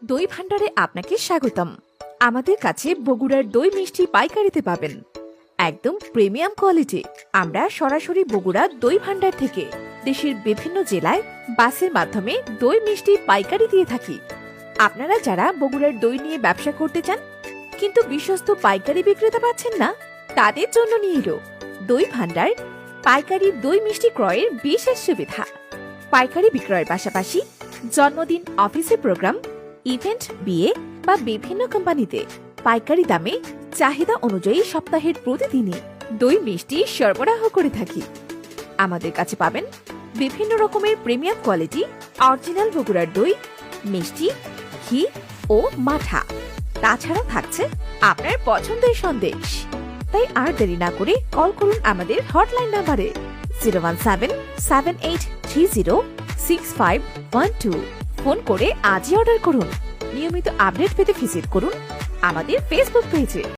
দই ভান্ডারে আপনাকে স্বাগতম। আমাদের কাছে বগুড়ার দই মিষ্টি পাইকারিতে পাবেন, একদম প্রিমিয়াম কোয়ালিটি। আমরা সরাসরি বগুড়া দই ভান্ডার থেকে দেশের বিভিন্ন জেলায় বাসের মাধ্যমে দই মিষ্টি পাইকারি দিয়ে থাকি। আপনারা যারা বগুড়ার দই নিয়ে ব্যবসা করতে চান কিন্তু বিশ্বস্ত পাইকারি বিক্রেতা পাচ্ছেন না, তাদের জন্য নিয়ে এলো দই ভান্ডার পাইকারি দই মিষ্টি ক্রয়ের বিশেষ সুবিধা। পাইকারি বিক্রয়ের পাশাপাশি জন্মদিন, অফিসের প্রোগ্রাম, ইভেন্ট, বিয়ে বা বিভিন্ন কোম্পানিতে পাইকারি দামে চাহিদা অনুযায়ী সপ্তাহের প্রতিদিনই দই মিষ্টি সরবরাহ করে থাকি। আমাদের কাছে পাবেন বিভিন্ন রকমের প্রিমিয়াম কোয়ালিটি অরিজিনাল বগুড়ার দই, মিষ্টি, ঘি ও মাঠা। তাছাড়া থাকছে আপনার পছন্দের সন্দেশ। তাই আর দেরি না করে কল করুন আমাদের হটলাইন নাম্বারে 01778306512। ফোন করে আজই অর্ডার করুন। নিয়মিত আপডেট পেতে ভিজিট করুন আমাদের ফেসবুক পেজে।